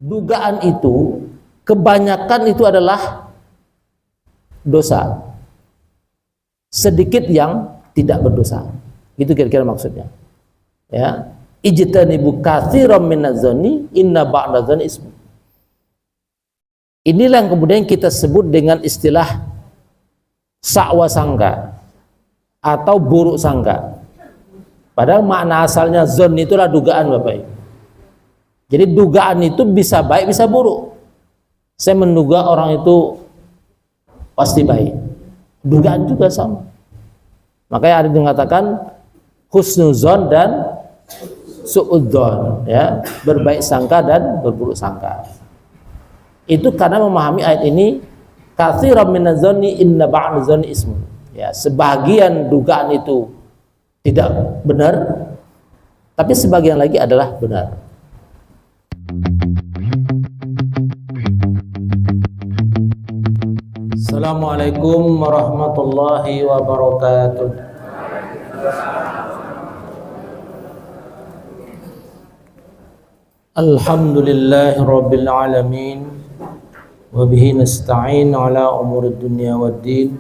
dugaan itu kebanyakan itu adalah dosa, sedikit yang tidak berdosa. Itu kira-kira maksudnya. Ya, ijtanibu katsiran minadz-dzanni inna ba'dadz-dzanni ism. Inilah yang kemudian kita sebut dengan istilah sakwa sangka atau buruk sangka. Padahal makna asalnya zon itulah dugaan, Bapak Ibu. Jadi dugaan itu bisa baik bisa buruk. Saya menduga orang itu pasti baik. Dugaan juga sama. Makanya ada yang mengatakan husnuzon dan suudzon, ya, berbaik sangka dan berburuk sangka. Itu karena memahami ayat ini katsiran minadz-dzanni inna ba'dadz-dzanni ismun. Ya, sebagian dugaan itu tidak benar, tapi sebagian lagi adalah benar. Assalamualaikum warahmatullahi wabarakatuh. Alhamdulillahi rabbil alamin, wa bihi nasta'in ala umuri dunya waddin.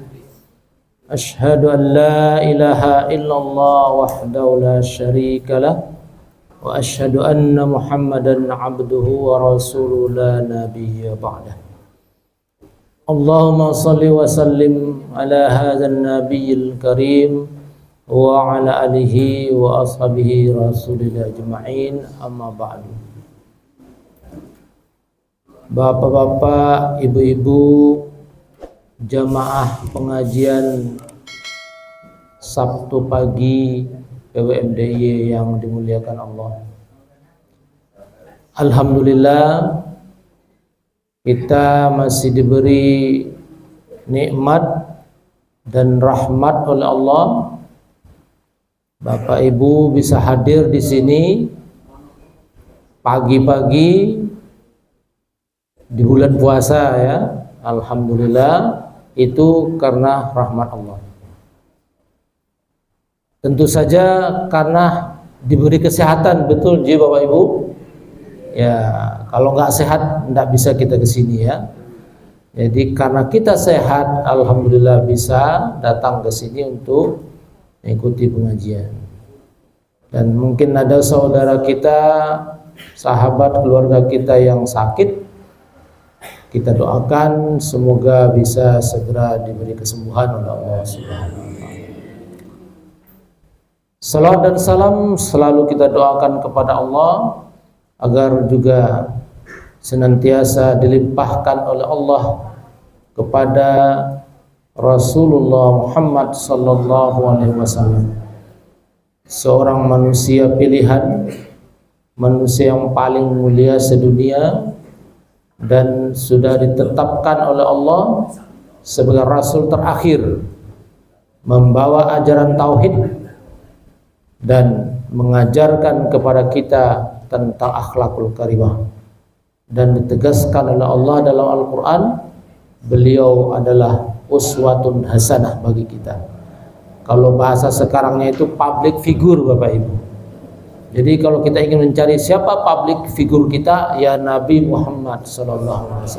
Ashhadu an la ilaha illallah wahdahu la syarika lah, wa ashhadu anna Muhammadan abduhu wa rasuluhu la nabiyya ba'dah. Allahumma salli wa sallim ala hadzal nabiyil karim wa ala alihi wa ashabihi rasulillah ajma'in, amma ba'du. Bapak-bapak, ibu-ibu, jamaah pengajian Sabtu pagi PWMDY yang dimuliakan Allah. Alhamdulillah, kita masih diberi nikmat dan rahmat oleh Allah. Bapak Ibu bisa hadir di sini pagi-pagi di bulan puasa, ya. Alhamdulillah, itu karena rahmat Allah. Tentu saja karena diberi kesehatan, betul ji Bapak Ibu. Ya, kalau nggak sehat nggak bisa kita ke sini, ya. Jadi karena kita sehat, alhamdulillah bisa datang ke sini untuk mengikuti pengajian. Dan mungkin ada saudara kita, sahabat keluarga kita yang sakit, kita doakan semoga bisa segera diberi kesembuhan oleh Allah Subhanahu wa taala. Salawat dan salam selalu kita doakan kepada Allah agar juga senantiasa dilimpahkan oleh Allah kepada Rasulullah Muhammad sallallahu alaihi wasallam, seorang manusia pilihan, manusia yang paling mulia sedunia, dan sudah ditetapkan oleh Allah sebagai rasul terakhir, membawa ajaran tauhid dan mengajarkan kepada kita tentang akhlakul karimah. Dan ditegaskan oleh Allah dalam Al-Quran, beliau adalah uswatun hasanah bagi kita. Kalau bahasa sekarangnya itu public figure, Bapak Ibu. Jadi kalau kita ingin mencari siapa public figure kita, ya Nabi Muhammad SAW.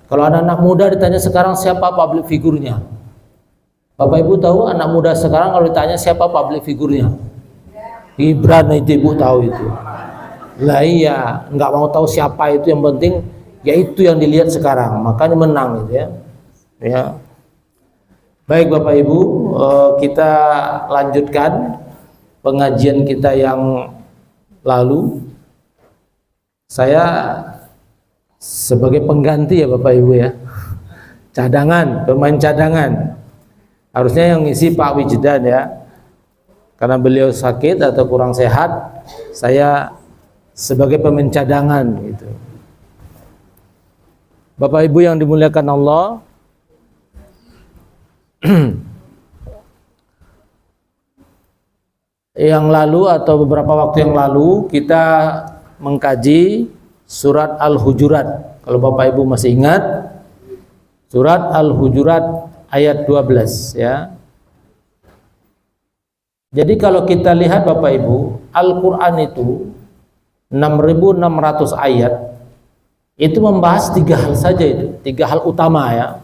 Kalau anak-anak muda ditanya sekarang siapa public figurnya, Bapak Ibu tahu anak muda sekarang kalau ditanya siapa public figurnya? Gibran, itu Ibu tahu itu. Lah iya, nggak mau tahu siapa itu, yang penting ya itu yang dilihat sekarang, makanya menang gitu, ya. Ya. Baik Bapak Ibu, kita lanjutkan pengajian kita yang lalu. Saya sebagai pengganti, ya Bapak Ibu, ya, cadangan, pemain cadangan. Harusnya yang ngisi Pak Wijdan, ya, karena beliau sakit atau kurang sehat, saya sebagai pemain cadangan gitu. Bapak Ibu yang dimuliakan Allah, yang lalu atau beberapa waktu yang lalu kita mengkaji surat Al-Hujurat. Kalau Bapak Ibu masih ingat, surat Al-Hujurat ayat 12, ya. Jadi kalau kita lihat Bapak Ibu, Al-Quran itu 6.600 ayat itu membahas 3 hal saja, itu 3 hal utama ya.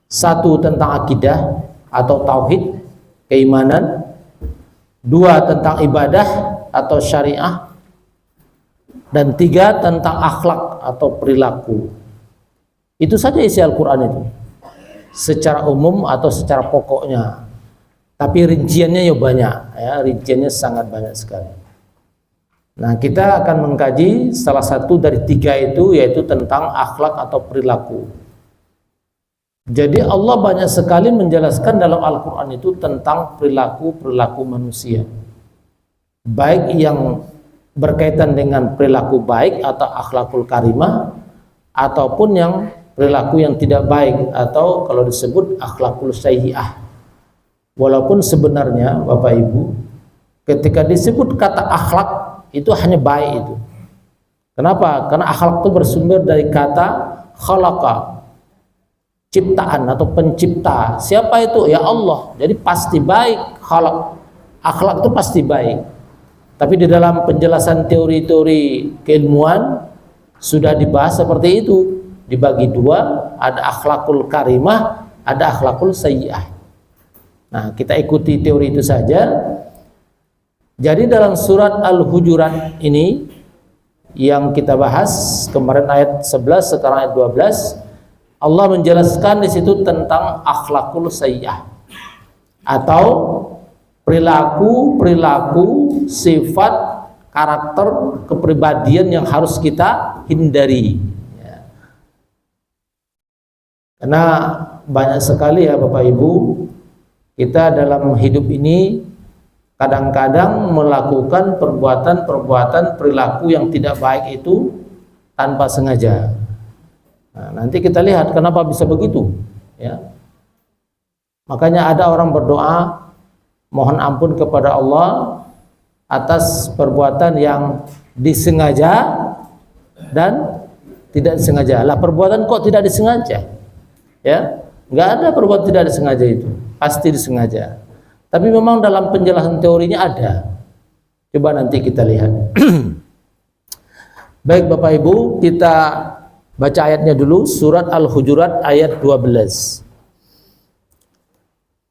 Satu tentang akidah atau tauhid, keimanan. 2 tentang ibadah atau syariah. Dan 3 tentang akhlak atau perilaku. Itu saja isi Al-Quran itu, secara umum atau secara pokoknya. Tapi rinciannya ya banyak ya, rinciannya sangat banyak sekali. Nah, kita akan mengkaji salah satu dari 3 itu, yaitu tentang akhlak atau perilaku. Jadi Allah banyak sekali menjelaskan dalam Al-Quran itu tentang perilaku manusia, baik yang berkaitan dengan perilaku baik atau akhlakul karimah, ataupun yang perilaku yang tidak baik atau kalau disebut akhlakul sayyi'ah. Walaupun sebenarnya Bapak Ibu, ketika disebut kata akhlak itu hanya baik itu. Kenapa? Karena akhlak itu bersumber dari kata khalaqa, ciptaan atau pencipta. Siapa itu? Ya Allah. Jadi pasti baik. Akhlak itu pasti baik. Tapi di dalam penjelasan teori-teori keilmuan sudah dibahas seperti itu. Dibagi 2, ada akhlakul karimah, ada akhlakul sayyi'ah. Nah, kita ikuti teori itu saja. Jadi dalam surat Al-Hujurat ini yang kita bahas kemarin ayat 11, sekarang ayat 12, Allah menjelaskan di situ tentang akhlakul sayyi'ah atau perilaku sifat karakter kepribadian yang harus kita hindari ya. Karena banyak sekali ya Bapak Ibu, kita dalam hidup ini kadang-kadang melakukan perbuatan perilaku yang tidak baik itu tanpa sengaja. Nah, nanti kita lihat kenapa bisa begitu ya. Makanya ada orang berdoa mohon ampun kepada Allah atas perbuatan yang disengaja dan tidak disengaja. Lah, perbuatan kok tidak disengaja? Ya, nggak ada perbuatan tidak disengaja itu, pasti disengaja. Tapi memang dalam penjelasan teorinya ada. Coba nanti kita lihat. Baik Bapak Ibu, kita baca ayatnya dulu, surat Al-Hujurat ayat 12.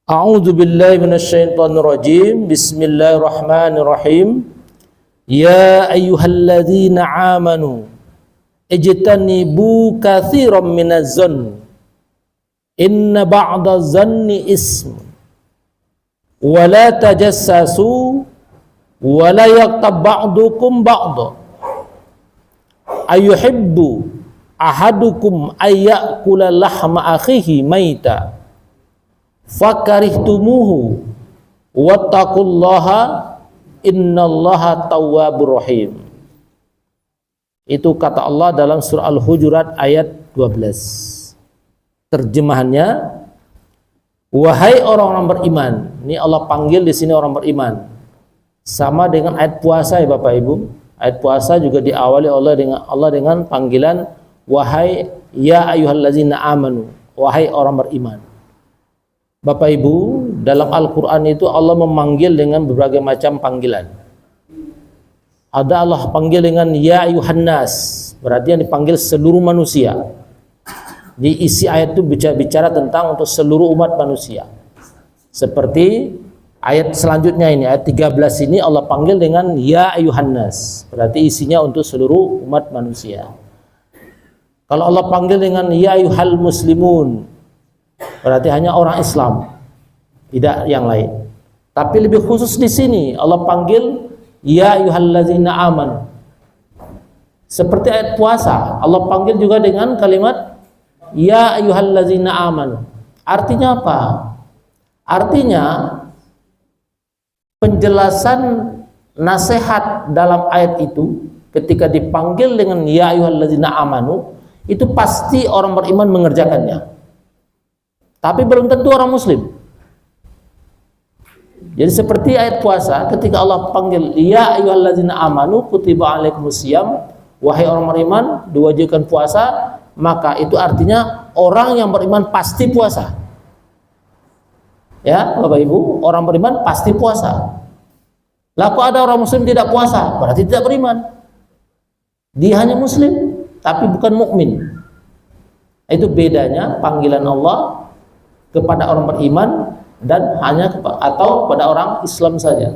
A'udzu billahi minasyaitonir rajim. Bismillahirrahmanirrahim. Ya ayyuhalladzina amanu ijtanibu katsiran minaz-zanni inna ba'daz-zanni ism wa la tajassasu wa la yaghtab ba'dukum ba'dha ayuhibbu ahadukum ayyakula lahma akhihi maita fakarihtumuhu wattaqullaha innallaha tawwabur rahim. Itu kata Allah dalam surah Al-Hujurat ayat 12. Terjemahannya, wahai orang-orang beriman. Ini Allah panggil di sini orang beriman. Sama dengan ayat puasa ya Bapak Ibu. Ayat puasa juga diawali oleh Allah dengan panggilan wahai ya ayyuhallazina amanu, wahai orang beriman. Bapak Ibu, dalam Al-Quran itu Allah memanggil dengan berbagai macam panggilan. Ada Allah panggil dengan ya ayyuhannas, berarti yang dipanggil seluruh manusia. Di isi ayat itu bicara tentang untuk seluruh umat manusia. Seperti ayat selanjutnya ini, ayat 13 ini Allah panggil dengan ya ayyuhannas, berarti isinya untuk seluruh umat manusia. Kalau Allah panggil dengan ya ayyuhal muslimun, berarti hanya orang Islam, tidak yang lain. Tapi lebih khusus di sini Allah panggil ya ayyuhallazina amanu. Seperti ayat puasa, Allah panggil juga dengan kalimat ya ayyuhallazina amanu. Artinya apa? Artinya penjelasan nasihat dalam ayat itu ketika dipanggil dengan ya ayyuhallazina amanu, itu pasti orang beriman mengerjakannya. Tapi belum tentu orang muslim. Jadi seperti ayat puasa ketika Allah panggil ya ayyuhallazina amanu kutiba alaikumusiyam, wahai orang beriman diwajibkan puasa, maka itu artinya orang yang beriman pasti puasa. Ya Bapak Ibu, orang beriman pasti puasa. Lah kok ada orang muslim tidak puasa, berarti tidak beriman. Dia hanya muslim tapi bukan mukmin. Itu bedanya panggilan Allah kepada orang beriman dan hanya atau pada orang Islam saja.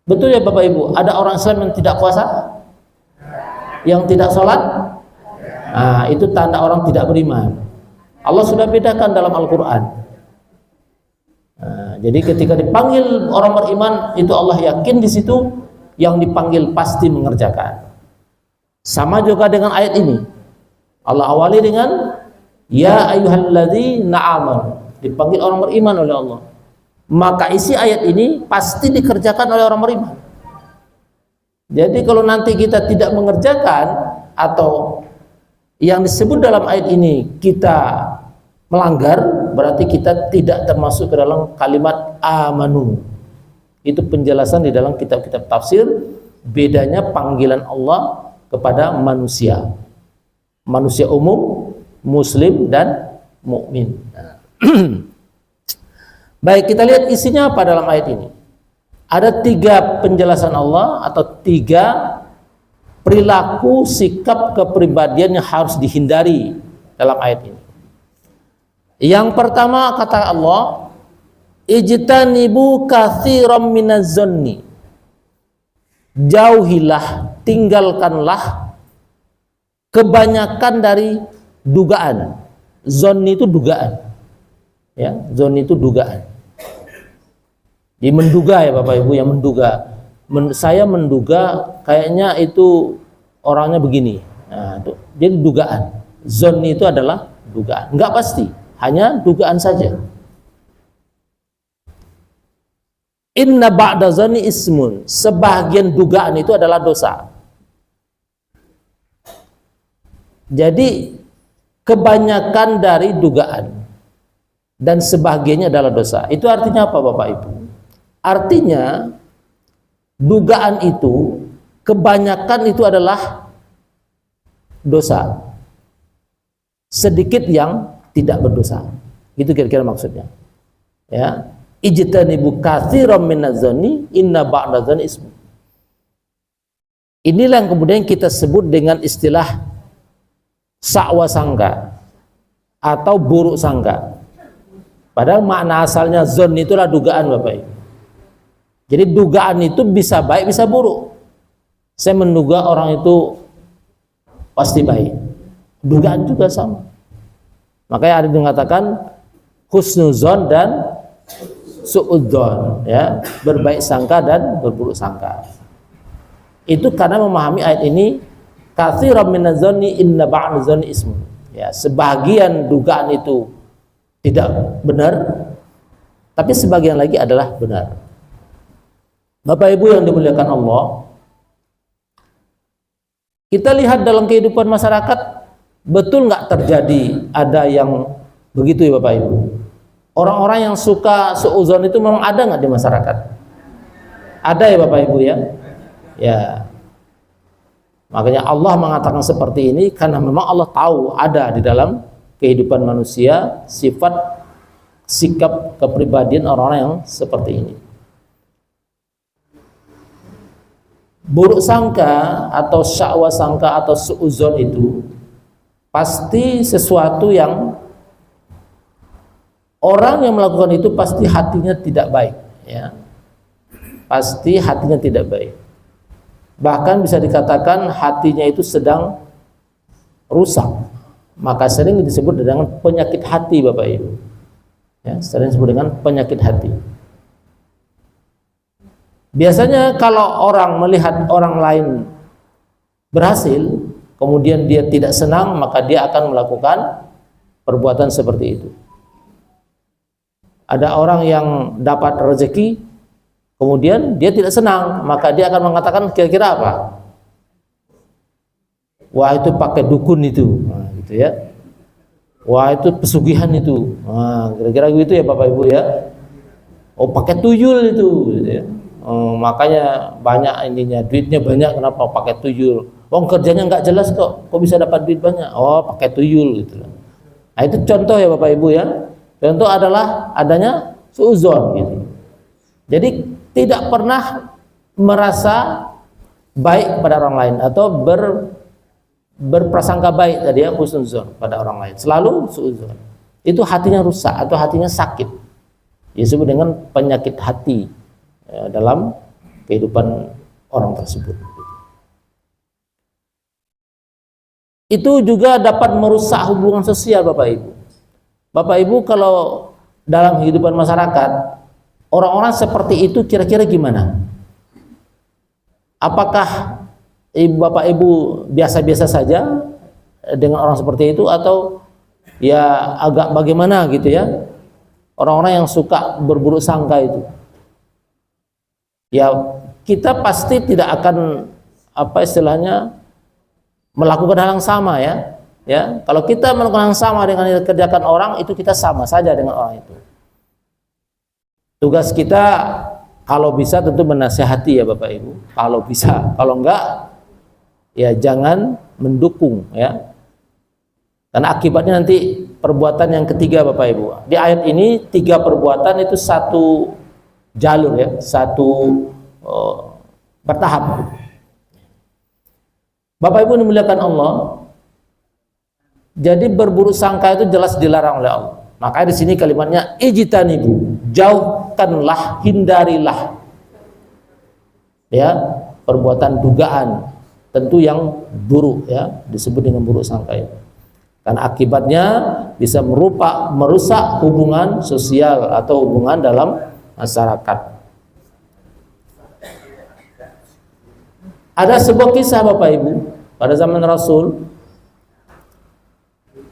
Betul ya Bapak Ibu, ada orang Islam yang tidak puasa, yang tidak sholat, nah itu tanda orang tidak beriman. Allah sudah bedakan dalam Al-Quran. Nah, jadi ketika dipanggil orang beriman, itu Allah yakin di situ yang dipanggil pasti mengerjakan. Sama juga dengan ayat ini. Allah awali dengan ya ayyuhalladzina amanu, dipanggil orang beriman oleh Allah. Maka isi ayat ini pasti dikerjakan oleh orang beriman. Jadi kalau nanti kita tidak mengerjakan atau yang disebut dalam ayat ini kita melanggar, berarti kita tidak termasuk ke dalam kalimat amanu. Itu penjelasan di dalam kitab-kitab tafsir bedanya panggilan Allah kepada manusia. Manusia umum, muslim dan mukmin. Baik, kita lihat isinya apa dalam ayat ini. Ada 3 penjelasan Allah atau 3 perilaku sikap kepribadian yang harus dihindari dalam ayat ini. Yang pertama kata Allah, ijtanibu katsiran minaz-zanni. Jauhilah, tinggalkanlah kebanyakan dari dugaan. Zanni itu dugaan. Ya, zanni itu dugaan. Dia menduga ya Bapak Ibu, yang menduga. Saya menduga kayaknya itu orangnya begini. Nah, itu jadi dugaan. Zanni itu adalah dugaan. Enggak pasti, hanya dugaan saja. Inna ba'da zanni ismun. Sebagian dugaan itu adalah dosa. Jadi kebanyakan dari dugaan dan sebagiannya adalah dosa. Itu artinya apa Bapak Ibu? Artinya dugaan itu kebanyakan itu adalah dosa, sedikit yang tidak berdosa. Itu kira-kira maksudnya. Ya, ijtanibu katsiran minaz-zanni inna ba'daz-zanni ismun. Inilah yang kemudian kita sebut dengan istilah sakwa sangka atau buruk sangka. Padahal makna asalnya zon itulah dugaan Bapak Ibu. Jadi dugaan itu bisa baik bisa buruk. Saya menduga orang itu pasti baik. Dugaan juga sama. Makanya ada yang mengatakan husnuzon dan suudzon, ya, berbaik sangka dan berburuk sangka. Itu karena memahami ayat ini katsiran minaz-zanni inna ba'daz-zanni ismun. Ya, sebagian dugaan itu tidak benar, tapi sebagian lagi adalah benar. Bapak Ibu yang dimuliakan Allah, kita lihat dalam kehidupan masyarakat, betul nggak terjadi ada yang begitu ya Bapak Ibu? Orang-orang yang suka suudzon itu memang ada nggak di masyarakat? Ada ya Bapak Ibu ya? Ya. Makanya Allah mengatakan seperti ini karena memang Allah tahu ada di dalam kehidupan manusia sifat sikap kepribadian orang-orang yang seperti ini. Buruk sangka atau syakwa sangka atau suudzon itu pasti sesuatu yang orang yang melakukan itu pasti hatinya tidak baik, ya. Pasti hatinya tidak baik. Bahkan bisa dikatakan hatinya itu sedang rusak. Maka sering disebut dengan penyakit hati Bapak Ibu. Ya, sering disebut dengan penyakit hati. Biasanya kalau orang melihat orang lain berhasil, kemudian dia tidak senang, maka dia akan melakukan perbuatan seperti itu. Ada orang yang dapat rezeki, kemudian dia tidak senang, maka dia akan mengatakan kira-kira apa? Wah, itu pakai dukun itu, nah, gitu ya. Wah, itu pesugihan itu. Nah, kira-kira gitu ya Bapak Ibu ya. Oh, pakai tuyul itu, gitu ya. Makanya banyak ininya, duitnya banyak, kenapa pakai tuyul? Oh, kerjanya nggak jelas kok bisa dapat duit banyak? Oh, pakai tuyul gitu. Nah, itu contoh ya Bapak Ibu ya. Contoh adalah adanya suudzon gitu. Jadi tidak pernah merasa baik pada orang lain atau berprasangka baik tadi ya, husnuzon pada orang lain, selalu suudzon. Itu hatinya rusak atau hatinya sakit. Disebut dengan penyakit hati ya, dalam kehidupan orang tersebut. Itu juga dapat merusak hubungan sosial Bapak Ibu. Bapak Ibu kalau dalam kehidupan masyarakat, orang-orang seperti itu kira-kira gimana? Apakah Bapak Ibu biasa-biasa saja dengan orang seperti itu, atau ya agak bagaimana gitu ya? Orang-orang yang suka berburuk sangka itu. Ya kita pasti tidak akan apa istilahnya melakukan hal yang sama ya. Ya, kalau kita melakukan hal yang sama dengan yang dikerjakan orang, itu kita sama saja dengan orang itu. Tugas kita kalau bisa tentu menasihati ya Bapak Ibu. Kalau bisa, kalau enggak ya jangan mendukung ya. Karena akibatnya nanti perbuatan yang ketiga Bapak Ibu. Di ayat ini 3 perbuatan itu satu jalur ya, satu bertahap. Bapak Ibu dimuliakan Allah. Jadi berburuk sangka itu jelas dilarang oleh Allah. Makanya di sini kalimatnya ijtanibu, jauhkanlah, hindarilah. Ya, perbuatan dugaan tentu yang buruk ya, disebut dengan buruk sangka itu. Karena akibatnya bisa merusak hubungan sosial atau hubungan dalam masyarakat. Ada sebuah kisah Bapak Ibu pada zaman Rasul.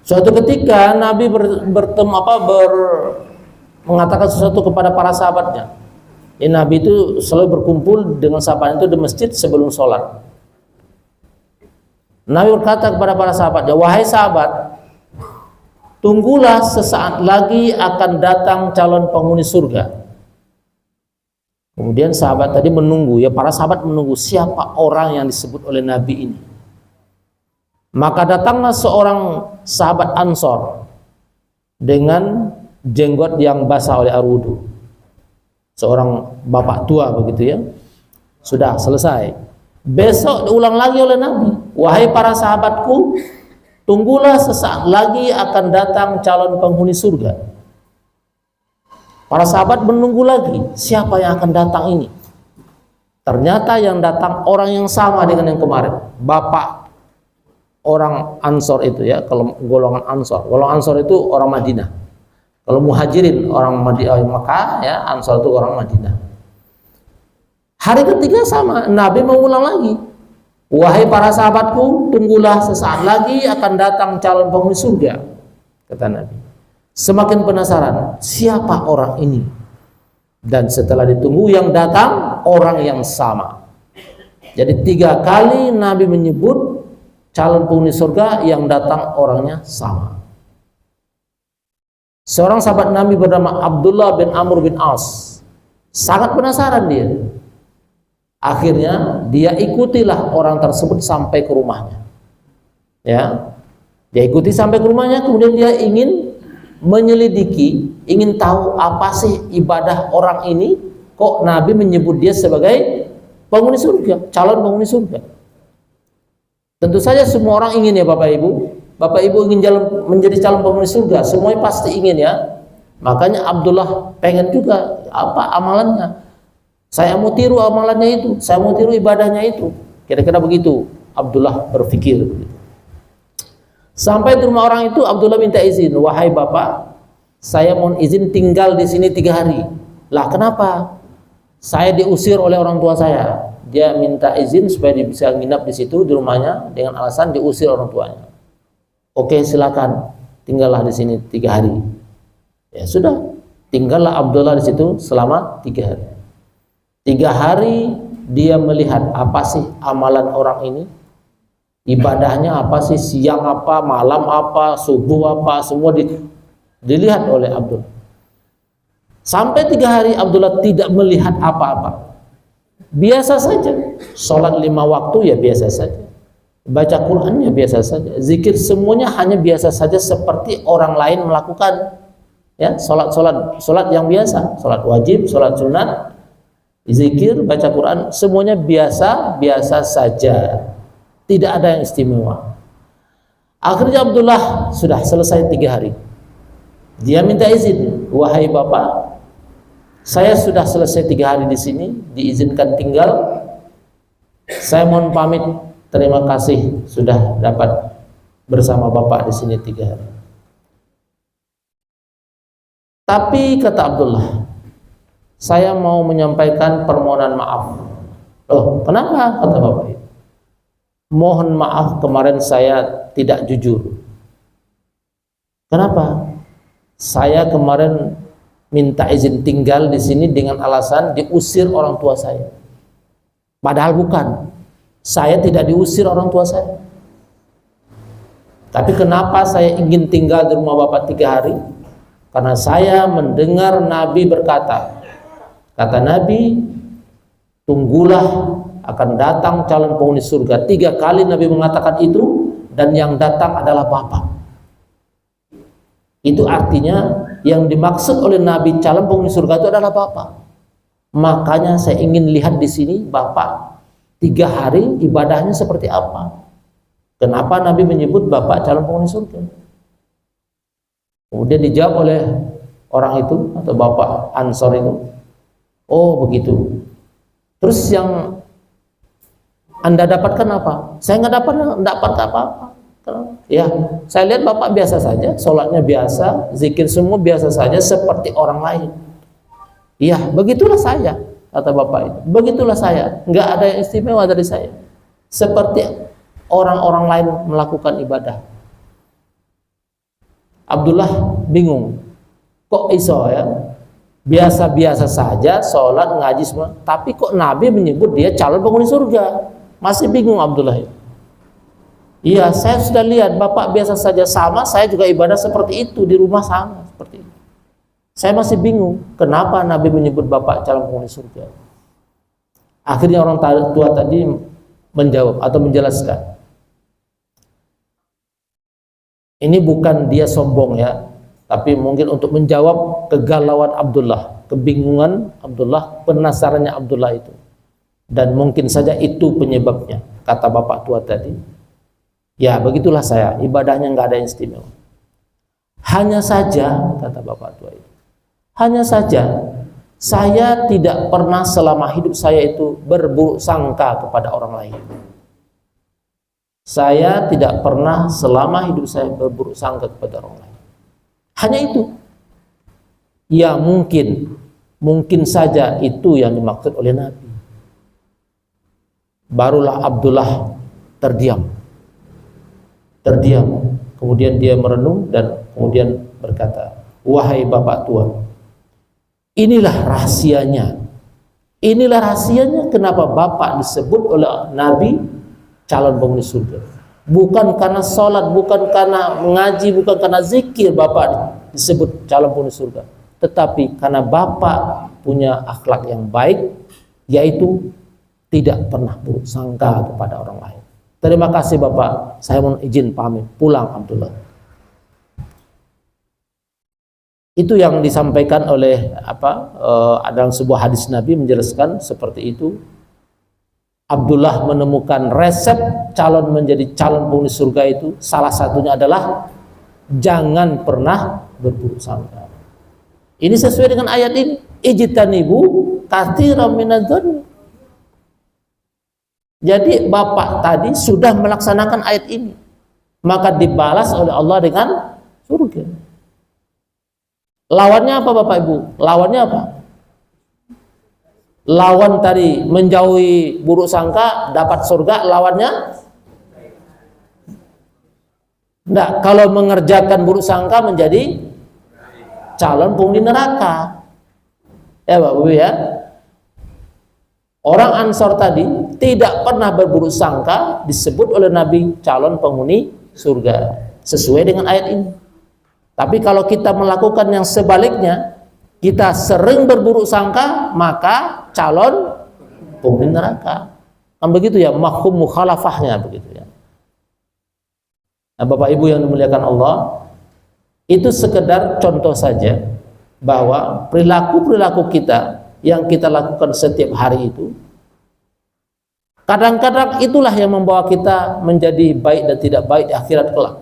Suatu ketika Nabi mengatakan sesuatu kepada para sahabatnya. Nabi itu selalu berkumpul dengan sahabat itu di masjid sebelum sholat. Nabi berkata kepada para sahabatnya, wahai sahabat, tunggulah sesaat lagi akan datang calon penghuni surga. Kemudian sahabat tadi menunggu, ya para sahabat menunggu siapa orang yang disebut oleh Nabi ini. Maka datanglah seorang sahabat Ansor dengan jenggot yang basah oleh air wudu. Seorang bapak tua begitu ya. Sudah selesai. Besok diulang lagi oleh Nabi. Wahai para sahabatku, tunggulah sesaat lagi akan datang calon penghuni surga. Para sahabat menunggu lagi, siapa yang akan datang ini? Ternyata yang datang orang yang sama dengan yang kemarin. Bapak orang Ansor itu ya, kalau golongan Ansor. Golongan Ansor itu orang Madinah. Kalau Muhajirin orang Makkah ya, Ansor itu orang Madinah. Hari ketiga sama, Nabi mengulang lagi. Wahai para sahabatku, tunggulah sesaat lagi akan datang calon penghuni surga, kata Nabi. Semakin penasaran, siapa orang ini? Dan setelah ditunggu yang datang orang yang sama. Jadi 3 kali Nabi menyebut calon penghuni surga yang datang orangnya sama. Seorang sahabat Nabi bernama Abdullah bin Amr bin As sangat penasaran dia. Akhirnya dia ikutilah orang tersebut sampai ke rumahnya. Ya, dia ikuti sampai ke rumahnya, kemudian dia ingin menyelidiki, ingin tahu apa sih ibadah orang ini, kok Nabi menyebut dia sebagai penghuni surga, calon penghuni surga. Tentu saja semua orang ingin ya Bapak Ibu. Bapak Ibu ingin menjadi calon penghuni surga, semuanya pasti ingin ya. Makanya Abdullah pengen juga apa amalannya. Saya mau tiru amalannya itu, saya mau tiru ibadahnya itu. Kira-kira begitu Abdullah berpikir. Sampai di rumah orang itu Abdullah minta izin, wahai Bapak, saya mohon izin tinggal di sini 3 hari. Lah kenapa? Saya diusir oleh orang tua saya. Dia minta izin supaya dia bisa nginap di situ di rumahnya dengan alasan diusir orang tuanya. Oke, silakan tinggallah di sini 3 hari. Ya sudah, tinggallah Abdullah di situ selama 3 hari. 3 hari dia melihat apa sih amalan orang ini, ibadahnya apa sih, siang apa, malam apa, subuh apa, semua dilihat oleh Abdullah. Sampai 3 hari Abdullah tidak melihat apa-apa. Biasa saja, sholat 5 waktu ya biasa saja, baca Qurannya biasa saja, zikir semuanya hanya biasa saja seperti orang lain melakukan. Ya, sholat yang biasa, sholat wajib, sholat sunat, zikir, baca Quran, semuanya biasa-biasa saja, tidak ada yang istimewa. Akhirnya Abdullah sudah selesai 3 hari. Dia minta izin, wahai bapak, saya sudah selesai 3 hari di sini, diizinkan tinggal. Saya mohon pamit, terima kasih sudah dapat bersama bapak di sini 3 hari. Tapi kata Abdullah, saya mau menyampaikan permohonan maaf. Oh, kenapa? Kata bapak itu. Mohon maaf kemarin saya tidak jujur. Kenapa? Saya kemarin minta izin tinggal di sini dengan alasan diusir orang tua saya. Padahal bukan. Saya tidak diusir orang tua saya. Tapi kenapa saya ingin tinggal di rumah bapak 3 hari? Karena saya mendengar Nabi berkata, kata Nabi, tunggulah akan datang calon penghuni surga. 3 kali Nabi mengatakan itu, dan yang datang adalah bapak. Itu artinya yang dimaksud oleh Nabi calon penghuni surga itu adalah bapak. Makanya saya ingin lihat di sini bapak 3 hari ibadahnya seperti apa. Kenapa Nabi menyebut bapak calon penghuni surga? Kemudian dijawab oleh orang itu atau bapak Ansor itu, oh begitu. Terus yang Anda dapatkan apa? Saya nggak dapat apa-apa. Ya, saya lihat bapak biasa saja, sholatnya biasa, zikir semua biasa saja seperti orang lain. Iya, begitulah saya, kata bapak itu. Begitulah saya, nggak ada yang istimewa dari saya. Seperti orang-orang lain melakukan ibadah. Abdullah bingung, kok iso ya? Biasa-biasa saja, sholat, ngaji semua, tapi kok Nabi menyebut dia calon penghuni surga? Masih bingung Abdullah itu. Iya, saya sudah lihat bapak biasa saja, sama saya juga ibadah seperti itu di rumah sama seperti itu. Saya masih bingung kenapa Nabi menyebut bapak calon penghuni surga. Akhirnya orang tua tadi menjawab atau menjelaskan, ini bukan dia sombong ya, tapi mungkin untuk menjawab kegalauan Abdullah, kebingungan Abdullah, penasarannya Abdullah itu. Dan mungkin saja itu penyebabnya, kata bapak tua tadi. Ya begitulah saya, ibadahnya nggak ada yang istimewa. Hanya saja, kata bapak tua itu, hanya saja saya tidak pernah selama hidup saya itu berburuk sangka kepada orang lain. Saya tidak pernah selama hidup saya berburuk sangka kepada orang lain. Hanya itu. Ya mungkin saja itu yang dimaksud oleh Nabi. Barulah Abdullah terdiam. Kemudian dia merenung dan kemudian berkata, wahai bapak tua, inilah rahasianya kenapa bapak disebut oleh Nabi calon penghuni surga. Bukan karena sholat, bukan karena mengaji, bukan karena zikir bapak disebut calon penghuni surga, tetapi karena bapak punya akhlak yang baik, yaitu tidak pernah buruk sangka kepada orang lain. Terima kasih bapak, saya mohon izin pamit pulang Abdullah. Itu yang disampaikan oleh dalam sebuah hadis Nabi menjelaskan seperti itu. Abdullah menemukan resep calon menjadi calon penghuni surga itu, salah satunya adalah jangan pernah berburuk sangka. Ini sesuai dengan ayat ini, ijtanibu katsiran minadz-dzanni. Jadi bapak tadi sudah melaksanakan ayat ini, maka dibalas oleh Allah dengan surga. Lawannya apa bapak ibu? Lawannya apa? Lawan tadi menjauhi buruk sangka dapat surga, lawannya enggak, kalau mengerjakan buruk sangka menjadi calon penghuni neraka. Ya Bapak Ibu ya. Orang Ansor tadi tidak pernah berburuk sangka, disebut oleh Nabi calon penghuni surga sesuai dengan ayat ini. Tapi kalau kita melakukan yang sebaliknya, kita sering berburuk sangka, maka calon penghuni neraka. Kan begitu ya, mafhum mukhalafahnya begitu ya. Nah, Bapak Ibu yang dimuliakan Allah, itu sekedar contoh saja bahwa perilaku-perilaku kita yang kita lakukan setiap hari itu, kadang-kadang itulah yang membawa kita menjadi baik dan tidak baik di akhirat kelak.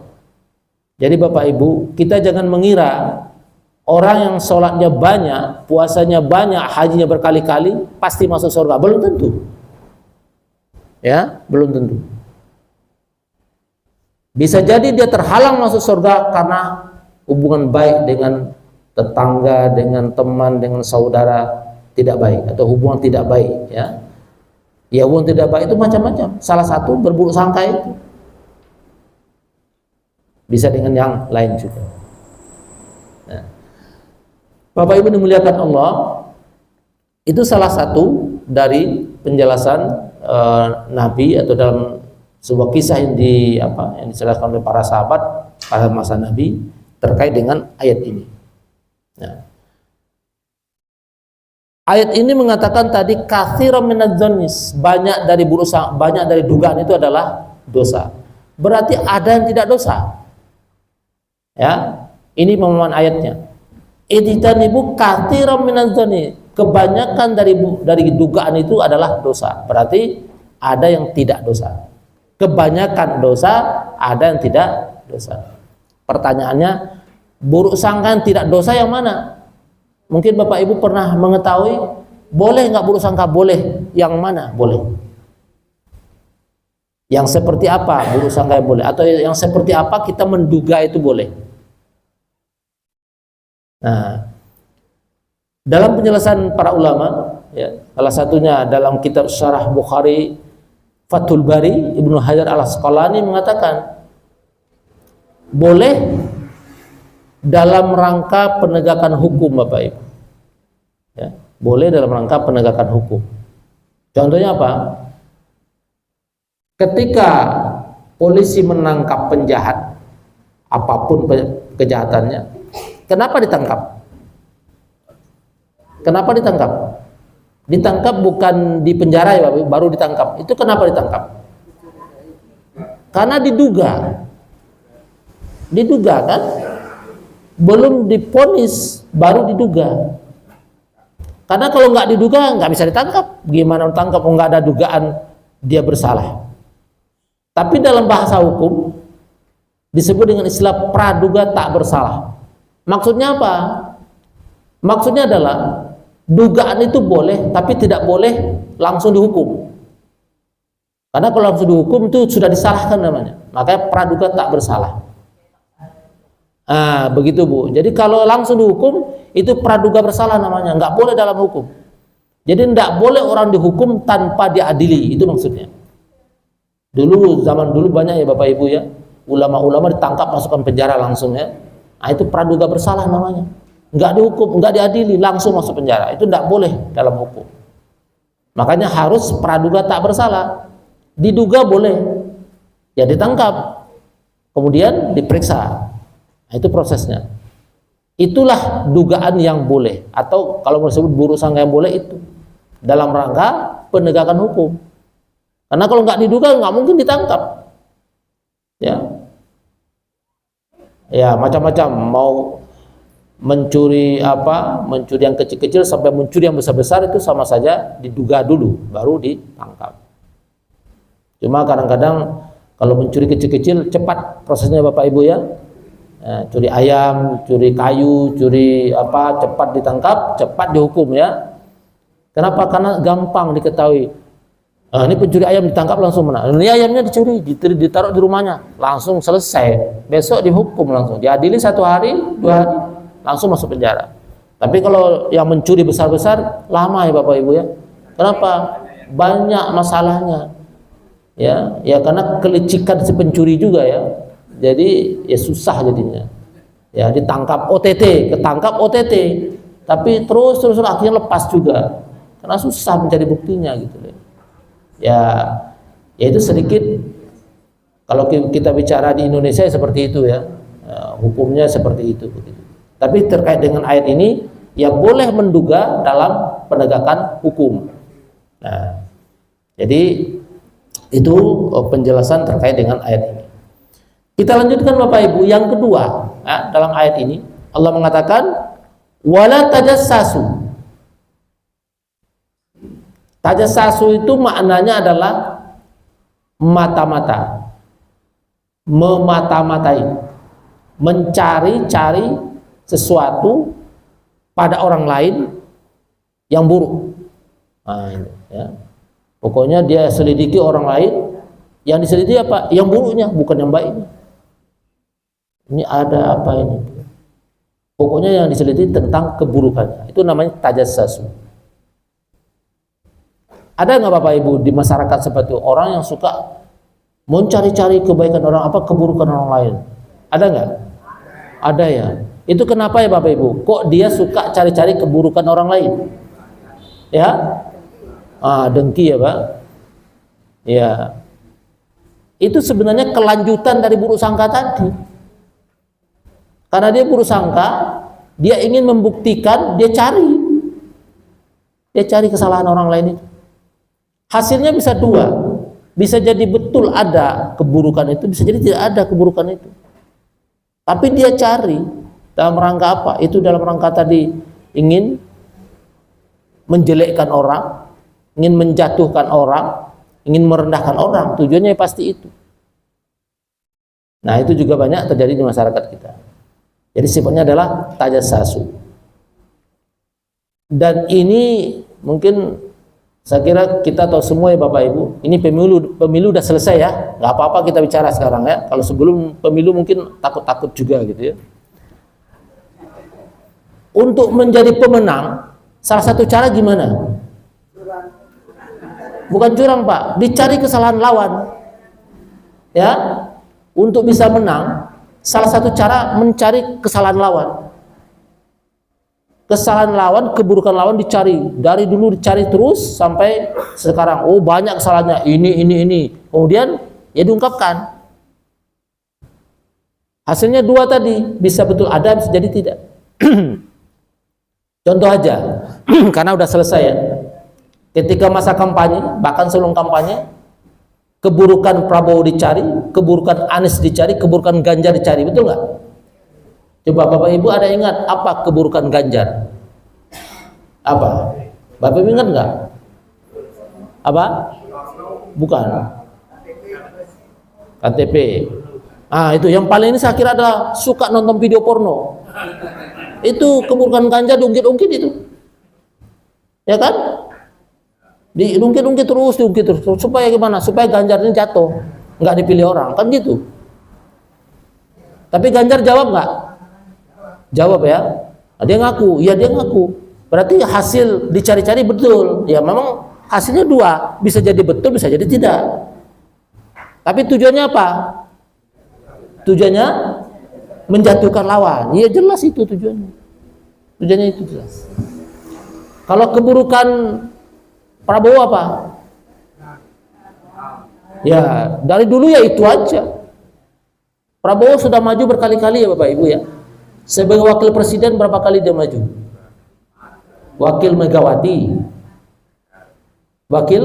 Jadi Bapak Ibu, kita jangan mengira orang yang sholatnya banyak, puasanya banyak, hajinya berkali-kali pasti masuk surga. Belum tentu. Ya, belum tentu. Bisa jadi dia terhalang masuk surga karena hubungan baik dengan tetangga, dengan teman, dengan saudara tidak baik, atau hubungan tidak baik, ya. Ya, hubungan tidak baik itu macam-macam. Salah satu berburuk sangka itu. Bisa dengan yang lain juga. Nah, Bapak Ibu dimuliakan Allah, itu salah satu dari penjelasan Nabi, atau dalam sebuah kisah yang dijelaskan oleh para sahabat pada masa Nabi terkait dengan ayat ini. Nah, ayat ini mengatakan tadi katsiran minadz-dzannis, banyak dari dugaan itu adalah dosa. Berarti ada yang tidak dosa. Ya, ini pemahaman ayatnya. Ijtanibu katsiran minadz-dzanni, kebanyakan dari dugaan itu adalah dosa. Berarti ada yang tidak dosa. Kebanyakan dosa, ada yang tidak dosa. Pertanyaannya, buruk sangka yang tidak dosa yang mana? Mungkin Bapak Ibu pernah mengetahui, boleh nggak buruk sangka? Boleh. Yang mana? Boleh. Yang seperti apa buruk sangka yang boleh? Atau yang seperti apa kita menduga itu boleh? Nah, dalam penjelasan para ulama, ya, salah satunya dalam kitab Syarah Bukhari Fathul Bari, Ibnu Hajar Al-Asqalani mengatakan boleh dalam rangka penegakan hukum, Bapak Ibu. Ya, boleh dalam rangka penegakan hukum. Contohnya apa? Ketika polisi menangkap penjahat, apapun kejahatannya, kenapa ditangkap? Kenapa ditangkap? Ditangkap bukan di penjara ya, baru ditangkap. Itu kenapa ditangkap? Karena diduga. Diduga kan? Belum diponis, baru diduga. Karena kalau nggak diduga nggak bisa ditangkap. Gimana ditangkap? Nggak ada dugaan dia bersalah. Tapi dalam bahasa hukum disebut dengan istilah praduga tak bersalah. Maksudnya apa? Maksudnya adalah dugaan itu boleh, tapi tidak boleh langsung dihukum. Karena kalau langsung dihukum itu sudah disalahkan namanya. Makanya praduga tak bersalah. Ah, begitu Bu. Jadi kalau langsung dihukum itu praduga bersalah namanya, nggak boleh dalam hukum. Jadi nggak boleh orang dihukum tanpa diadili, itu maksudnya. Zaman dulu banyak ya Bapak Ibu ya, ulama-ulama ditangkap masukkan penjara langsung ya. Nah, itu praduga bersalah namanya. Nggak dihukum, nggak diadili, langsung masuk penjara. Itu nggak boleh dalam hukum. Makanya harus praduga tak bersalah. Diduga boleh, ya ditangkap, kemudian diperiksa. Nah, itu prosesnya. Itulah dugaan yang boleh, atau kalau mau disebut buruk sangka yang boleh itu dalam rangka penegakan hukum. Karena kalau nggak diduga nggak mungkin ditangkap. Ya macam-macam, mau mencuri mencuri yang kecil-kecil sampai mencuri yang besar-besar itu sama saja diduga dulu baru ditangkap. Cuma kadang-kadang kalau mencuri kecil-kecil cepat prosesnya Bapak Ibu ya. Curi ayam, curi kayu, curi cepat ditangkap, cepat dihukum ya. Kenapa? Karena gampang diketahui. Ini pencuri ayam ditangkap langsung mana? Ini ayamnya dicuri, ditaruh di rumahnya, langsung selesai. Besok dihukum langsung, diadili 1 hari, 2 hari, langsung masuk penjara. Tapi kalau yang mencuri besar-besar lama ya Bapak Ibu ya. Kenapa? Banyak masalahnya. Ya karena kelicikan si pencuri juga ya. Jadi ya susah jadinya. Ya ditangkap OTT, ketangkap OTT, tapi terus akhirnya lepas juga. Karena susah mencari buktinya gitu loh. Ya itu sedikit kalau kita bicara di Indonesia seperti itu ya. Hukumnya seperti itu begitu. Tapi terkait dengan ayat ini ya boleh menduga dalam penegakan hukum. Nah, jadi itu penjelasan terkait dengan ayat ini. Kita lanjutkan Bapak Ibu, yang kedua dalam ayat ini Allah mengatakan wala tajassasu. Tajassasu itu maknanya adalah mata-mata, memata-matai, mencari-cari sesuatu pada orang lain yang buruk. Nah, ini, ya. Pokoknya dia selidiki orang lain, yang diselidiki apa? Yang buruknya, bukan yang baiknya. Ini ada apa ini? Pokoknya yang diselidiki tentang keburukannya. Itu namanya tajassasu. Ada nggak Bapak Ibu di masyarakat seperti itu orang yang suka mencari-cari kebaikan orang, apa keburukan orang lain? Ada nggak? Ada ya. Itu kenapa ya Bapak Ibu? Kok dia suka cari-cari keburukan orang lain? Ya? Dengki ya Pak? Ya. Itu sebenarnya kelanjutan dari buruk sangka tadi. Karena dia buruk sangka, dia ingin membuktikan, dia cari kesalahan orang lain itu. Hasilnya bisa dua, bisa jadi betul ada keburukan itu, bisa jadi tidak ada keburukan itu. Tapi dia cari dalam rangka apa? Itu dalam rangka tadi ingin menjelekkan orang, ingin menjatuhkan orang, ingin merendahkan orang. Tujuannya pasti itu. Nah, itu juga banyak terjadi di masyarakat kita. Jadi sifatnya adalah tajassasu. Dan ini mungkin saya kira kita tahu semua ya Bapak Ibu, ini pemilu udah selesai ya, nggak apa-apa kita bicara sekarang ya. Kalau sebelum pemilu mungkin takut-takut juga gitu ya. Untuk menjadi pemenang, salah satu cara gimana? Bukan curang Pak, dicari kesalahan lawan. Ya, untuk bisa menang, salah satu cara mencari kesalahan lawan. Kesalahan lawan, keburukan lawan dicari. Dari dulu dicari terus sampai sekarang. Oh, banyak kesalahannya. Ini. Kemudian ya diungkapkan. Hasilnya dua tadi. Bisa betul ada, bisa jadi tidak. Contoh aja. Karena udah selesai ya. Ketika masa kampanye, bahkan sebelum kampanye, keburukan Prabowo dicari, keburukan Anies dicari, keburukan Ganjar dicari. Betul nggak? Coba Bapak Ibu ada ingat apa keburukan Ganjar? Apa? Bapak Ibu ingat nggak? Apa? Bukan. KTP. Itu yang paling ini saya kira adalah suka nonton video porno. Itu keburukan Ganjar diungkit-ungkit itu. Ya kan? Diungkit-ungkit terus supaya gimana? Supaya Ganjar ini jatuh, nggak dipilih orang, kan gitu. Tapi Ganjar jawab nggak? Jawab ya, dia ngaku, ya dia ngaku. Berarti hasil dicari-cari betul. Ya memang hasilnya dua, bisa jadi betul, bisa jadi tidak. Tapi tujuannya apa? Tujuannya menjatuhkan lawan. Ya jelas itu tujuannya. Tujuannya itu jelas. Kalau keburukan Prabowo apa? Ya dari dulu ya itu aja. Prabowo sudah maju berkali-kali ya Bapak Ibu ya. Sebagai wakil presiden berapa kali dia maju? Wakil Megawati. Wakil?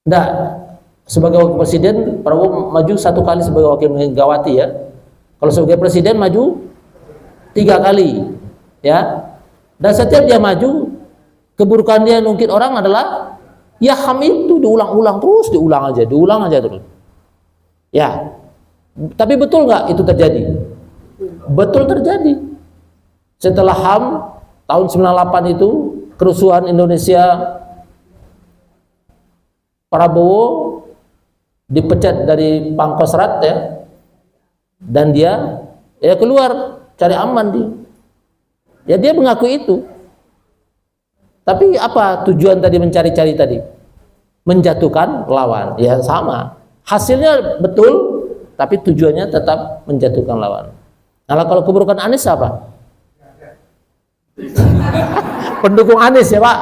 Enggak. Sebagai wakil presiden Prabowo maju satu kali sebagai wakil Megawati ya. Kalau sebagai presiden maju 3 kali ya. Dan setiap dia maju, keburukan dia mungkin orang adalah ya HAM itu diulang-ulang terus, diulang aja terus. Ya. Tapi betul nggak itu terjadi? Betul terjadi. Setelah HAM tahun 98 itu kerusuhan Indonesia, Prabowo dipecat dari Pangkostrat ya, dan dia ya keluar cari aman dia. Ya dia mengaku itu. Tapi apa tujuan tadi mencari-cari tadi? Menjatuhkan lawan. Ya sama. Hasilnya betul, tapi tujuannya tetap menjatuhkan lawan. Nah, kalau keburukan Anies apa? Pendukung Anies ya Pak.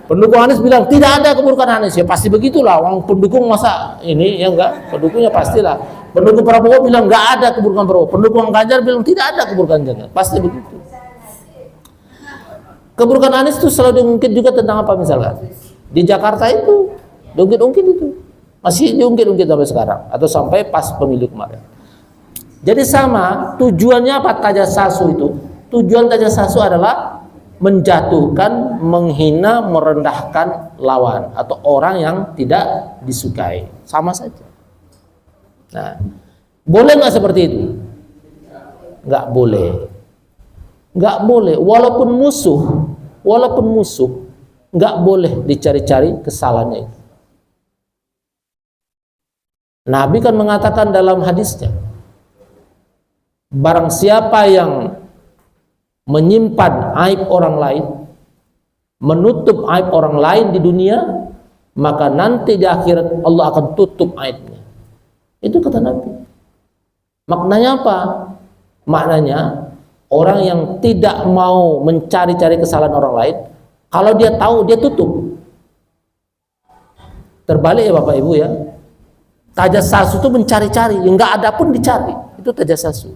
Pendukung Anies bilang tidak ada keburukan Anies. Ya pasti begitulah. Orang pendukung masa ini ya enggak. Pendukungnya pastilah. Pendukung Prabowo bilang enggak ada keburukan Prabowo. Pendukung Ganjar bilang tidak ada keburukan Ganjar. Pasti begitu. Keburukan Anies itu selalu diungkit juga tentang apa misalkan? Di Jakarta itu diungkit-ungkit itu. Masih diungkit-ungkit sampai sekarang atau sampai pas pemilu kemarin. Jadi sama, tujuannya apa tajassasu itu? Tujuan tajassasu adalah menjatuhkan, menghina, merendahkan lawan atau orang yang tidak disukai. Sama saja. Nah, boleh nggak seperti itu? Nggak boleh. Nggak boleh. Walaupun musuh, nggak boleh dicari-cari kesalahannya itu. Nabi kan mengatakan dalam hadisnya, barang siapa yang menyimpan aib orang lain, menutup aib orang lain di dunia, maka nanti di akhirat Allah akan tutup aibnya. Itu kata Nabi. Maknanya apa? Maknanya orang yang tidak mau mencari-cari kesalahan orang lain, kalau dia tahu, dia tutup. Terbalik ya Bapak Ibu ya. Tajassasu itu mencari-cari, yang nggak ada pun dicari. Itu tajassasu.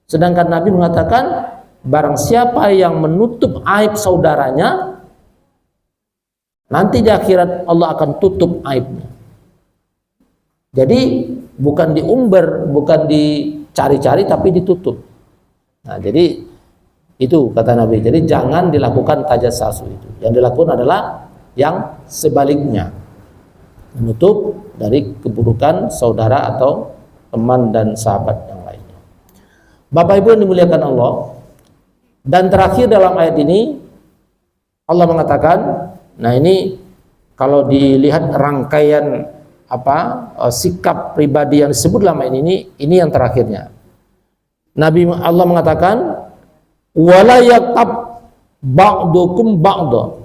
Sedangkan Nabi mengatakan, barang siapa yang menutup aib saudaranya, nanti di akhirat Allah akan tutup aibnya. Jadi bukan diumbar, bukan dicari-cari, tapi ditutup. Nah, jadi itu kata Nabi. Jadi jangan dilakukan tajassasu itu. Yang dilakukan adalah yang sebaliknya, menutup dari keburukan saudara atau teman dan sahabat yang lainnya. Bapak Ibu yang dimuliakan Allah. Dan terakhir dalam ayat ini Allah mengatakan, nah ini kalau dilihat rangkaian sikap pribadi yang disebut dalam ayat ini yang terakhirnya. Allah mengatakan, wala yaghtab ba'dukum ba'da.